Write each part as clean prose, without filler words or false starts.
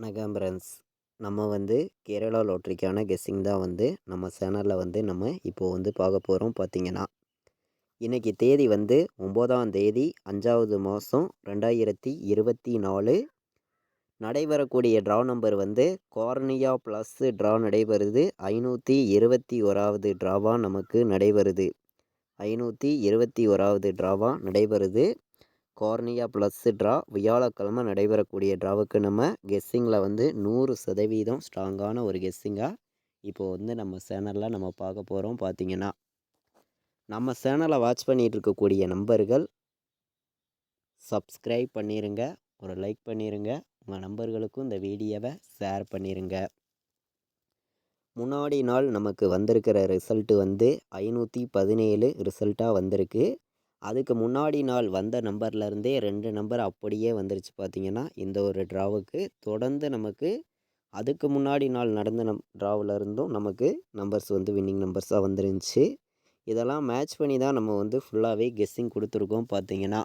வணக்கம் ஃப்ரெண்ட்ஸ். நம்ம கேரளா லாட்ரிக்கான கெஸ்ஸிங் தான் நம்ம சேனலில் நம்ம இப்போது பார்க்க போகிறோம். பார்த்தீங்கன்னா இன்றைக்கி தேதி 9ஆம் தேதி 5வது மாதம் 2024. நடைபெறக்கூடிய draw number cornea plus draw நடைபெறுது. 521வது ட்ராவாக நமக்கு நடைபெறுது. 521வது ட்ராவாக நடைபெறுது. கார்னியா ப்ளஸ் ட்ரா வியாழக்கிழமை நடைபெறக்கூடிய ட்ராவுக்கு நம்ம கெஸ்ஸிங்கில் 100% ஸ்ட்ராங்கான ஒரு கெஸ்ஸிங்காக இப்போது நம்ம சேனலில் நம்ம பார்க்க போகிறோம். பார்த்தீங்கன்னா நம்ம சேனலை வாட்ச் பண்ணிகிட்டு இருக்கக்கூடிய நம்பர்கள் சப்ஸ்கிரைப் பண்ணிடுங்க, ஒரு லைக் பண்ணிடுங்க, உங்கள் நம்பர்களுக்கும் இந்த வீடியோவை ஷேர் பண்ணிடுங்க. முன்னாடி நாள் நமக்கு வந்திருக்கிற ரிசல்ட்டு 517 ரிசல்ட்டாக வந்திருக்கு. அதுக்கு முன்னாடி நாள் வந்த நம்பர்லேருந்தே 2 நம்பர் அப்படியே வந்துருச்சு. பார்த்திங்கன்னா இந்த ஒரு ட்ராவுக்கு தொடர்ந்து நமக்கு அதுக்கு முன்னாடி நாள் நடந்த ட்ராவிலருந்தும் நமக்கு நம்பர்ஸ் வின்னிங் நம்பர்ஸாக வந்துருந்துச்சு. இதெல்லாம் மேட்ச் பண்ணி தான் நம்ம ஃபுல்லாகவே கெஸ்ஸிங் கொடுத்துருக்கோம். பார்த்திங்கன்னா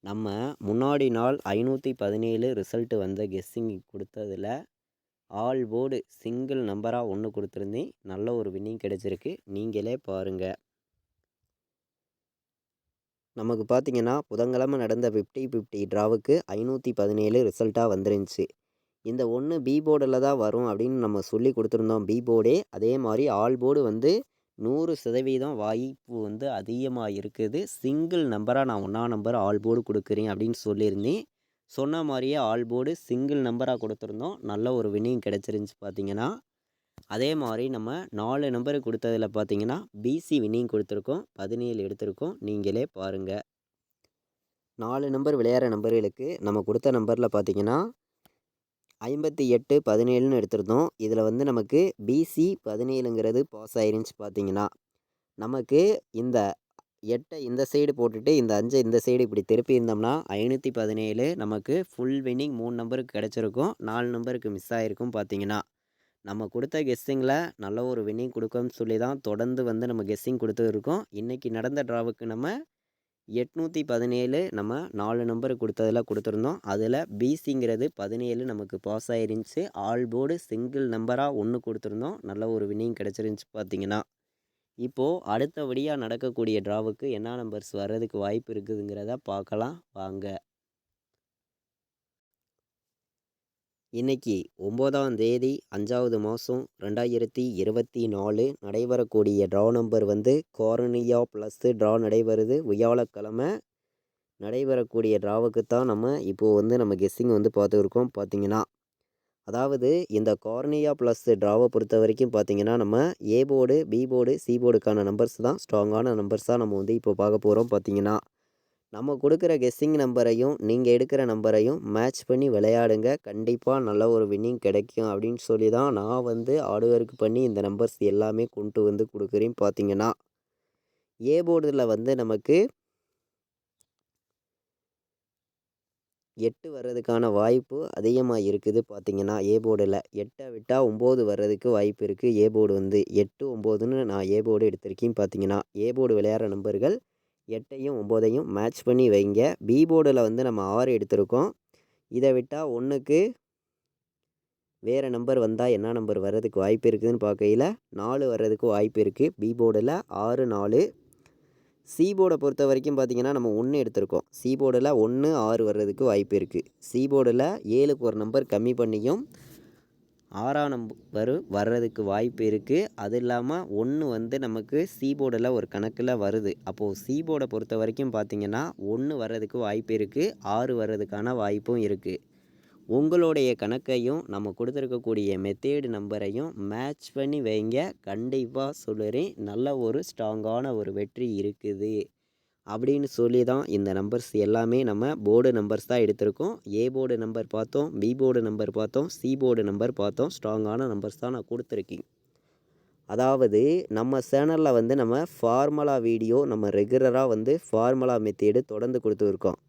நம்ம முன்னாடி நாள் 517 ரிசல்ட்டு வந்த கெஸ்ஸிங் கொடுத்ததில் ஆல் போர்டு சிங்கிள் நம்பராக ஒன்று கொடுத்துருந்தேன். நல்ல ஒரு வின்னிங் கிடச்சிருக்கு, நீங்களே பாருங்கள். நமக்கு பார்த்திங்கன்னா புதன்கிழமை நடந்த 50-50 ட்ராவுக்கு 517 ரிசல்ட்டாக வந்துருந்துச்சு. இந்த ஒன்று பி போர்டில் தான் வரும் அப்படின்னு நம்ம சொல்லி கொடுத்துருந்தோம். பி போர்டே அதே மாதிரி ஆல் போர்டு 100% வாய்ப்பு அதிகமாக இருக்குது. சிங்கிள் நம்பராக நான் 1ஆம் நம்பர் ஆல் போர்டு கொடுக்குறேன் அப்படின்னு சொல்லியிருந்தேன். சொன்ன மாதிரியே ஆல் போர்டு சிங்கிள் நம்பராக கொடுத்துருந்தோம். நல்ல ஒரு வின்னிங் கிடச்சிருந்துச்சு. பார்த்திங்கன்னா அதே மாதிரி நம்ம 4 நம்பரு கொடுத்ததில் பார்த்தீங்கன்னா பிசி வின்னிங் கொடுத்துருக்கோம். 17 எடுத்திருக்கோம், நீங்களே பாருங்கள். 4 நம்பர் விளையாடுற நம்பர்களுக்கு நம்ம கொடுத்த நம்பரில் பார்த்தீங்கன்னா 58 17ன்னு எடுத்திருந்தோம். இதில் நமக்கு பிசி 17ங்கிறது பாஸ் ஆயிருந்துச்சு. பார்த்தீங்கன்னா நமக்கு இந்த 8 இந்த சைடு போட்டுட்டு இந்த 5 இந்த சைடு இப்படி திருப்பி இருந்தோம்னா 517 நமக்கு ஃபுல் வின்னிங் 3 நம்பருக்கு கிடச்சிருக்கும். 4 நம்பருக்கு மிஸ் ஆகிருக்கும். பார்த்தீங்கன்னா நம்ம கொடுத்த கெஸ்ஸிங்கில் நல்ல ஒரு வின்னிங் கொடுக்கும்னு சொல்லி தான் தொடர்ந்து நம்ம கெஸ்ஸிங் கொடுத்துருக்கோம். இன்றைக்கி நடந்த ட்ராவுக்கு நம்ம 817 நம்ம 4 நம்பரு கொடுத்ததில் கொடுத்துருந்தோம். அதில் பிசிங்கிறது 17 நமக்கு பாஸ் ஆயிருந்துச்சு. ஆல் போர்டு சிங்கிள் நம்பராக 1 கொடுத்துருந்தோம். நல்ல ஒரு வின்னிங் கிடச்சிருந்துச்சு. பார்த்தீங்கன்னா இப்போது அடுத்தபடியாக நடக்கக்கூடிய ட்ராவுக்கு என்ன நம்பர்ஸ் வர்றதுக்கு வாய்ப்பு இருக்குதுங்கிறத பார்க்கலாம் வாங்க. இன்றைக்கி 9ஆம் தேதி 5வது மாதம் 2024 நடைபெறக்கூடிய draw number cornea plus draw நடைபெறுது. வியாழக்கிழமை நடைபெறக்கூடிய ட்ராவுக்கு தான் நம்ம இப்போது நம்ம கெஸ்ஸிங் பார்த்துருக்கோம். பார்த்திங்கன்னா அதாவது இந்த கார்னியா ப்ளஸ் ட்ராவை பொறுத்த வரைக்கும் பார்த்திங்கன்னா நம்ம A board B board C போர்டுக்கான நம்பர்ஸ் தான் ஸ்ட்ராங்கான நம்பர்ஸாக நம்ம இப்போ பார்க்க போகிறோம். பார்த்திங்கன்னா நம்ம கொடுக்குற கெஸ்ஸிங் நம்பரையும் நீங்கள் எடுக்கிற நம்பரையும் மேட்ச் பண்ணி விளையாடுங்க. கண்டிப்பாக நல்ல ஒரு வின்னிங் கிடைக்கும் அப்படின்னு சொல்லி தான் நான் ஹார்ட் ஒர்க் பண்ணி இந்த நம்பர்ஸ் எல்லாமே கொண்டு கொடுக்குறேன். பார்த்தீங்கன்னா ஏ போர்டில் நமக்கு 8 வர்றதுக்கான வாய்ப்பு அதிகமாக இருக்குது. பார்த்தீங்கன்னா ஏ போர்டில் 8 விட்டால் 9 வர்றதுக்கு வாய்ப்பு இருக்குது. ஏ போர்டு 8 9ன்னு நான் ஏ போர்டு எடுத்திருக்கேன். பார்த்தீங்கன்னா ஏ போர்டு விளையாடுற நம்பர்கள் 8ஐயும் 9ஐயும் மேட்ச் பண்ணி வைங்க. பி போர்டில் நம்ம 6 எடுத்திருக்கோம். இதை விட்டால் 1க்கு வேறு நம்பர் வந்தால் என்ன நம்பர் வர்றதுக்கு வாய்ப்பு இருக்குதுன்னு பார்க்கையில் 4 வர்றதுக்கு வாய்ப்பு இருக்குது. பி போர்டில் 6 4. சி போர்டை பொறுத்த வரைக்கும் பார்த்திங்கன்னா நம்ம 1 எடுத்திருக்கோம். சி போர்டில் 1 6 வர்றதுக்கு வாய்ப்பு இருக்குது. சி போர்டில் 7க்கு ஒரு நம்பர் கம்மி பண்ணியும் 6ஆம் நம்பர் வர்றதுக்கு வாய்ப்பு இருக்குது. அது இல்லாமல் 1 நமக்கு சி போர்டில் ஒரு கணக்கில் வருது. அப்போது சி போர்டை பொறுத்த வரைக்கும் பார்த்திங்கன்னா 1 வர்றதுக்கு வாய்ப்பு இருக்குது, 6 வர்றதுக்கான வாய்ப்பும் இருக்குது. உங்களுடைய கணக்கையும் நம்ம கொடுத்துருக்கக்கூடிய மெத்தேடு நம்பரையும் மேட்ச் பண்ணி வைங்க. கண்டிப்பாக சொல்லுறேன், நல்ல ஒரு ஸ்ட்ராங்கான ஒரு வெற்றி இருக்குது அப்படின்னு சொல்லி தான் இந்த நம்பர்ஸ் எல்லாமே நம்ம போர்டு நம்பர்ஸ் தான் எடுத்திருக்கோம். ஏ போர்டு நம்பர் பார்த்தோம், பி போர்டு நம்பர் பார்த்தோம், சி போர்டு நம்பர் பார்த்தோம். ஸ்ட்ராங்கான நம்பர்ஸ் தான் நான் கொடுத்துருக்கேன். அதாவது நம்ம சேனலில் நம்ம ஃபார்முலா வீடியோ நம்ம ரெகுலராக ஃபார்முலா மெத்தேடு தொடர்ந்து கொடுத்துருக்கோம்.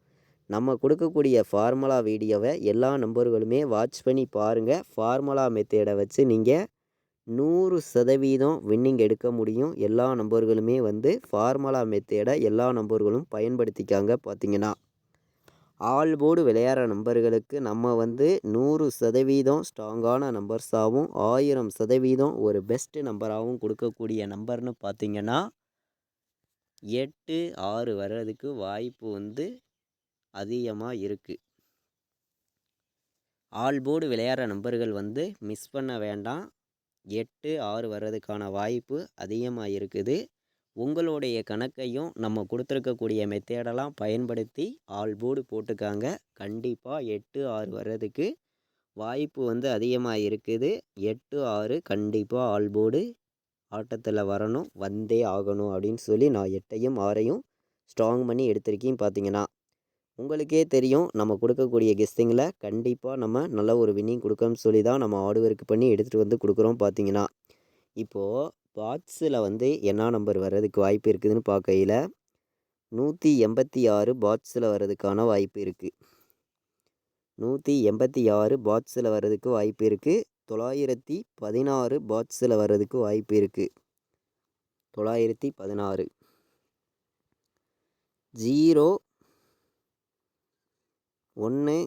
நம்ம கொடுக்கக்கூடிய ஃபார்முலா வீடியோவை எல்லா நம்பர்களுமே வாட்ச் பண்ணி பாருங்கள். ஃபார்முலா மெத்தேடை வச்சு நீங்கள் 100% வின்னிங் எடுக்க முடியும். எல்லா நம்பர்களுமே ஃபார்முலா மெத்தேடை எல்லா நம்பர்களும் பயன்படுத்திக்காங்க. பார்த்திங்கன்னா ஆல் போர்டு விளையாடுற நம்பர்களுக்கு நம்ம வந்து 100% ஸ்ட்ராங்கான நம்பர்ஸாகவும் 1000% ஒரு பெஸ்ட்டு நம்பராகவும் கொடுக்கக்கூடிய நம்பர்னு பார்த்தீங்கன்னா 8, 6 வர்றதுக்கு வாய்ப்பு வந்து அதிகமாக இருக்குது. ஆல் போர்டு விளையாடுற நம்பர்கள் வந்து மிஸ் பண்ண வேண்டாம். 8, 6 வர்றதுக்கான வாய்ப்பு அதிகமாக இருக்குது. உங்களுடைய கணக்கையும் நம்ம கொடுத்துருக்கக்கூடிய மெத்தேடெல்லாம் பயன்படுத்தி ஆல் போர்டு போட்டுக்காங்க. கண்டிப்பாக 8, 6 வர்றதுக்கு வாய்ப்பு வந்து அதிகமாக இருக்குது. 8, 6 கண்டிப்பாக ஆல் போர்டு ஆட்டத்தில் வரணும், வந்தே ஆகணும் அப்படின்னு சொல்லி நான் 8ஐயும் 6ஐயும் ஸ்ட்ராங் பண்ணி எடுத்திருக்கேன். பார்த்தீங்கன்னா உங்களுக்கே தெரியும், நம்ம கொடுக்கக்கூடிய கெஸ்ஸிங்கில் கண்டிப்பாக நம்ம நல்ல ஒரு வின்னிங் கொடுக்கணும்னு சொல்லி தான் நம்ம ஹார்ட் ஒர்க் பண்ணி எடுத்துகிட்டு வந்து கொடுக்குறோம். பார்த்தீங்கன்னா இப்போது பாட்ஸில் வந்து என்ன நம்பர் வர்றதுக்கு வாய்ப்பு இருக்குதுன்னு பார்க்கையில் 186 பாட்ஸில் வர்றதுக்கான வாய்ப்பு இருக்குது. 186 பாட்ஸில் வர்றதுக்கு வாய்ப்பு இருக்குது. 916 பாட்ஸில் வர்றதுக்கு வாய்ப்பு இருக்குது. 916 0 1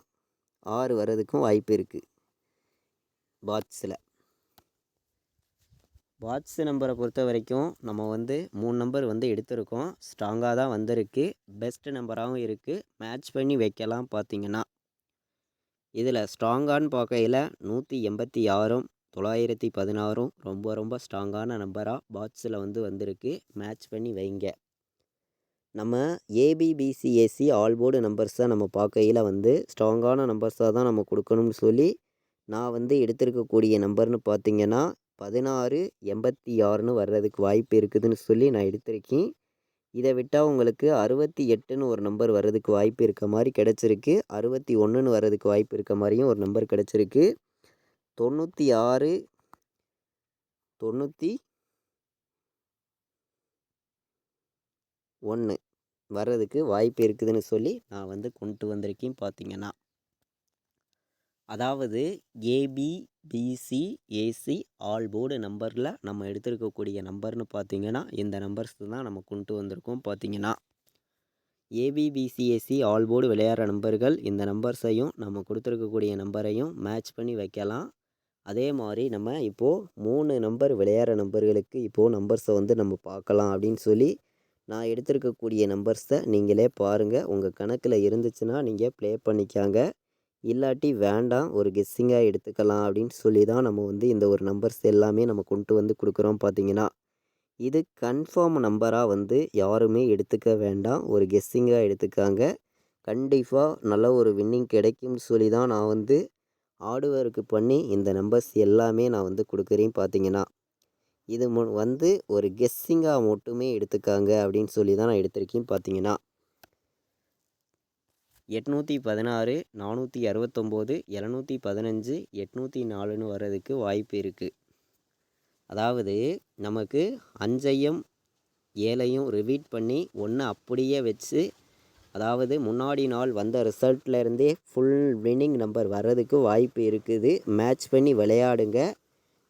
6 வர்றதுக்கும் வாய்ப்பு இருக்குது. பாட்ஸ் நம்பரை பொறுத்த வரைக்கும் நம்ம வந்து 3 நம்பர் வந்து எடுத்திருக்கோம். ஸ்ட்ராங்காக தான் வந்திருக்கு. பெஸ்ட் நம்பராகவும் இருக்குது. மேட்ச் பண்ணி வைக்கலாம். பார்த்தீங்கன்னா இதில் ஸ்ட்ராங்கான்னு பார்க்கையில் 186ம் 916ம் ரொம்ப ரொம்ப ஸ்ட்ராங்கான நம்பராக பாட்ஸில் வந்து வந்திருக்கு. மேட்ச் பண்ணி வைங்க. நம்ம ஏபிபிசிஏசி ஆல் போர்டு நம்பர்ஸை நம்ம பார்க்கையில் வந்து ஸ்ட்ராங்கான நம்பர்ஸாக தான் நம்ம கொடுக்கணும்னு சொல்லி நான் வந்து எடுத்திருக்கக்கூடிய நம்பர்னு பார்த்தீங்கன்னா 1686ன்னு வர்றதுக்கு வாய்ப்பு இருக்குதுன்னு சொல்லி நான் எடுத்திருக்கேன். இதை விட்டால் உங்களுக்கு 68ன்னு ஒரு நம்பர் வர்றதுக்கு வாய்ப்பு இருக்க மாதிரி கிடச்சிருக்கு. 61ன்னு வர்றதுக்கு வாய்ப்பு இருக்க மாதிரியும் ஒரு நம்பர் கிடச்சிருக்கு. 96 91 வர்றதுக்கு வாய்ப்பு இருக்குதுன்னு சொல்லி நான் வந்து கொண்டு வந்திருக்கேன். பார்த்தீங்கன்னா அதாவது ஏபிபிசிஏசி ஆல் போர்டு நம்பரில் நம்ம எடுத்திருக்கக்கூடிய நம்பர்னு பார்த்தீங்கன்னா இந்த நம்பர்ஸ் தான் நம்ம கொண்டு வந்திருக்கோம். பார்த்தீங்கன்னா ஏபிபிசிஏசி ஆல் போர்டு விளையாடுற நம்பர்கள் இந்த நம்பர்ஸையும் நம்ம கொடுத்துருக்கக்கூடிய நம்பரையும் மேட்ச் பண்ணி வைக்கலாம். அதே மாதிரி நம்ம இப்போது 3 நம்பர் விளையாடுற நம்பர்களுக்கு இப்போது நம்பர்ஸை வந்து நம்ம பார்க்கலாம் அப்படின்னு சொல்லி நான் எடுத்திருக்கக்கூடிய நம்பர்ஸை நீங்களே பாருங்கள். உங்கள் கணக்கில் இருந்துச்சுன்னா நீங்கள் ப்ளே பண்ணிக்காங்க. இல்லாட்டி வேண்டாம், ஒரு கெஸ்ஸிங்காக எடுத்துக்கலாம் அப்படின்னு சொல்லி தான் நம்ம வந்து இந்த ஒரு நம்பர்ஸ் எல்லாமே நம்ம கொண்டு வந்து கொடுக்குறோம். பார்த்தீங்கன்னா இது கன்ஃபார்ம் நம்பராக வந்து யாருமே எடுத்துக்க வேண்டாம், ஒரு கெஸ்ஸிங்காக எடுத்துக்காங்க. கண்டிப்பாக நல்ல ஒரு வின்னிங் கிடைக்கும்னு சொல்லி தான் நான் வந்து ஹார்ட் ஒர்க் பண்ணி இந்த நம்பர்ஸ் எல்லாமே நான் வந்து கொடுக்குறேன். பார்த்தீங்கன்னா இது வந்து ஒரு கெஸ்ஸிங்காக மட்டுமே எடுத்துக்காங்க அப்படின்னு சொல்லி தான் நான் எடுத்திருக்கேன். பார்த்தீங்கன்னா 816 469 715 804ன்னு வர்றதுக்கு வாய்ப்பு இருக்குது. அதாவது நமக்கு 5ஐயும் 7ஐயும் ரிப்பீட் பண்ணி 1 அப்படியே வச்சு, அதாவது முன்னாடி நாள் வந்த ரிசல்ட்லேருந்தே ஃபுல் வின்னிங் நம்பர் வர்றதுக்கு வாய்ப்பு இருக்குது. மேட்ச் பண்ணி விளையாடுங்க.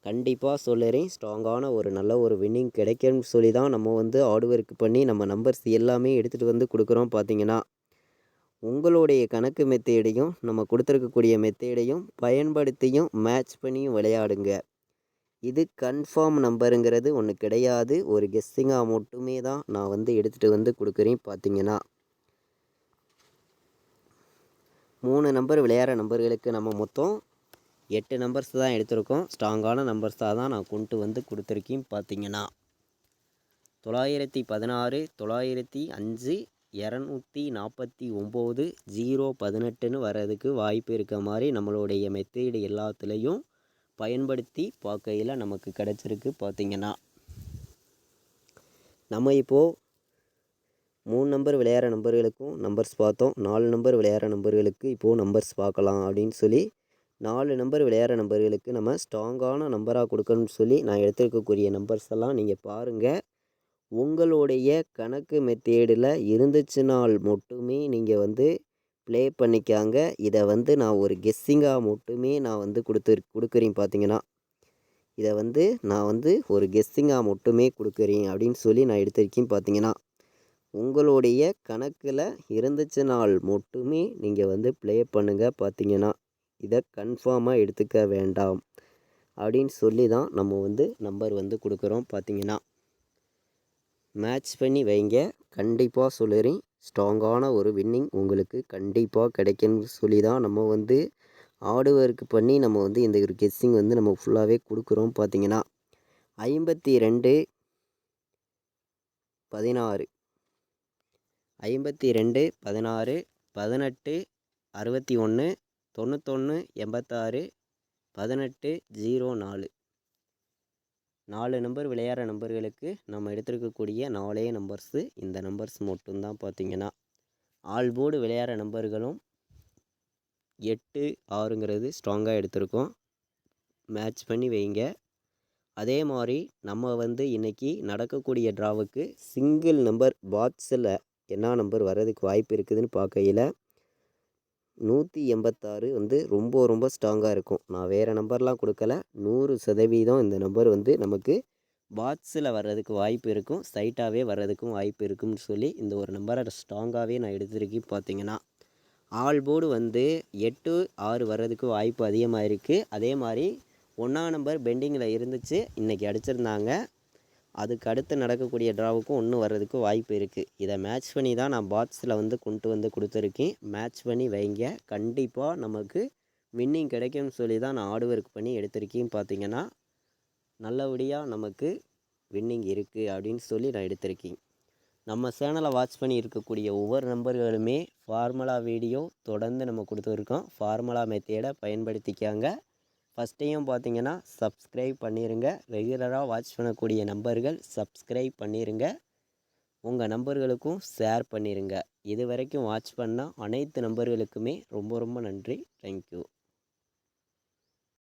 கண்டிப்பாக சொல்லுறேன், ஸ்ட்ராங்கான ஒரு நல்ல ஒரு வின்னிங் கிடைக்கும்னு சொல்லி தான் நம்ம வந்து ஹார்ட் ஒர்க் பண்ணி நம்ம நம்பர்ஸ் எல்லாமே எடுத்துகிட்டு வந்து கொடுக்குறோம். பார்த்தீங்கன்னா உங்களுடைய கணக்கு மெத்தேடையும் நம்ம கொடுத்துருக்கக்கூடிய மெத்தேடையும் பயன்படுத்தியும் மேட்ச் பண்ணியும் விளையாடுங்க. இது கன்ஃபார்ம் நம்பருங்கிறது ஒன்று கிடையாது, ஒரு கெஸ்ஸிங்காக மட்டுமே தான் நான் வந்து எடுத்துகிட்டு வந்து கொடுக்குறேன். பார்த்தீங்கன்னா 3 நம்பர் விளையாடுற நம்பர்களுக்கு நம்ம மொத்தம் 8 நம்பர்ஸ் தான் எடுத்திருக்கோம். ஸ்ட்ராங்கான நம்பர்ஸாக தான் நான் கொண்டு வந்து கொடுத்துருக்கேன். பார்த்தீங்கன்னா 916 905 249 018ன்னு வர்றதுக்கு வாய்ப்பு இருக்க மாதிரி நம்மளுடைய மெத்தேடு எல்லாத்துலேயும் பயன்படுத்தி பார்க்கையில் நமக்கு கிடச்சிருக்கு. பார்த்தீங்கன்னா நம்ம இப்போது 3 நம்பர் விளையாடுற நம்பர்களுக்கும் நம்பர்ஸ் பார்த்தோம். 4 நம்பர் விளையாடுற நம்பர்களுக்கு இப்போது நம்பர்ஸ் பார்க்கலாம் அப்படின்னு சொல்லி 4 நம்பர் விளையாடுற நம்பர்களுக்கு நம்ம ஸ்ட்ராங்கான நம்பராக கொடுக்கணும்னு சொல்லி நான் எடுத்துருக்கக்கூடிய நம்பர்ஸ் எல்லாம் நீங்கள் பாருங்கள். உங்களுடைய கணக்கு மெத்தேடில் இருந்துச்சுனால் மட்டுமே நீங்கள் வந்து ப்ளே பண்ணிக்காங்க. இதை வந்து நான் ஒரு கெஸ்ஸிங்காக மட்டுமே நான் வந்து கொடுக்குறேன். பார்த்தீங்கன்னா இதை வந்து நான் வந்து ஒரு கெஸ்ஸிங்காக மட்டுமே கொடுக்குறேன் அப்படின்னு சொல்லி நான் எடுத்திருக்கேன். பார்த்தீங்கன்னா உங்களுடைய கணக்கில் இருந்துச்சுனால் மட்டுமே நீங்கள் வந்து ப்ளே பண்ணுங்கள். பார்த்தீங்கன்னா இதை கன்ஃபார்மாக எடுத்துக்க வேண்டாம் அப்படின்னு சொல்லி தான் நம்ம வந்து நம்பர் வந்து கொடுக்குறோம். பார்த்தீங்கன்னா மேட்ச் பண்ணி வைங்க. கண்டிப்பாக சொல்லுறேன், ஸ்ட்ராங்கான ஒரு வின்னிங் உங்களுக்கு கண்டிப்பாக கிடைக்கும்னு சொல்லி தான் நம்ம வந்து ஹார்டு ஒர்க் பண்ணி நம்ம வந்து இந்த ஒரு கெஸ்ஸிங் வந்து நம்ம ஃபுல்லாகவே கொடுக்குறோம். பார்த்தீங்கன்னா 52 16 52 16 18 61 91 86 18 04 4 நம்பர் விளையாடுற நம்பர்களுக்கு நம்ம எடுத்துருக்கக்கூடிய 4 நம்பர்ஸு. இந்த நம்பர்ஸ் மட்டும்தான். பார்த்தீங்கன்னா ஆல் போர்டு விளையாடுற நம்பர்களும் 8 6ங்கிறது ஸ்ட்ராங்காக எடுத்திருக்கோம். மேட்ச் பண்ணி வைங்க. அதே மாதிரி நம்ம வந்து இன்றைக்கி நடக்கக்கூடிய ட்ராவுக்கு சிங்கிள் நம்பர் பாக்ஸில் என்ன நம்பர் வர்றதுக்கு வாய்ப்பு இருக்குதுன்னு பார்க்கையில் 186 வந்து ரொம்ப ரொம்ப ஸ்ட்ராங்காக இருக்கும். நான் வேறு நம்பர்லாம் கொடுக்கல, 100% இந்த நம்பர் வந்து நமக்கு பாக்ஸில் வர்றதுக்கு வாய்ப்பு இருக்கும், சைட்டாகவே வர்றதுக்கும் வாய்ப்பு இருக்குன்னு சொல்லி இந்த ஒரு நம்பரை ஸ்ட்ராங்காகவே நான் எடுத்திருக்கேன். பார்த்தீங்கன்னா ஆல் போர்டு வந்து 8 6 வர்றதுக்கு வாய்ப்பு அதிகமாக இருக்குது. அதே மாதிரி 1ஆம் நம்பர் பெண்டிங்கில் இருந்துச்சு, இன்றைக்கி அடிச்சிருந்தாங்க. அதுக்கு அடுத்து நடக்கக்கூடிய ட்ராவுக்கும் ஒன்று வர்றதுக்கு வாய்ப்பு இருக்குது. இதை மேட்ச் பண்ணி தான் நான் பாக்ஸில் வந்து கொண்டு வந்து கொடுத்துருக்கேன். மேட்ச் பண்ணி வைங்க. கண்டிப்பாக நமக்கு வின்னிங் கிடைக்கும்னு சொல்லி தான் நான் ஹார்ட் ஒர்க் பண்ணி எடுத்திருக்கேன். பார்த்தீங்கன்னா நல்லபடியாக நமக்கு வின்னிங் இருக்குது அப்படின்னு சொல்லி நான் எடுத்திருக்கேன். நம்ம சேனலை வாட்ச் பண்ணி இருக்கக்கூடிய ஒவ்வொரு நம்பர்களுமே ஃபார்முலா வீடியோ தொடர்ந்து நம்ம கொடுத்துருக்கோம். ஃபார்முலா மெத்தேடை பயன்படுத்திக்காங்க. ஃபஸ்ட்டையும் பார்த்தீங்கன்னா சப்ஸ்கிரைப் பண்ணிடுங்க. ரெகுலராக வாட்ச் பண்ணக்கூடிய நம்பர்கள் சப்ஸ்கிரைப் பண்ணிடுங்க. உங்கள் நம்பர்களுக்கும் ஷேர் பண்ணிடுங்க. இது வரைக்கும் வாட்ச் பண்ண அனைத்து நம்பர்களுக்குமே ரொம்ப ரொம்ப நன்றி. தேங்க்யூ.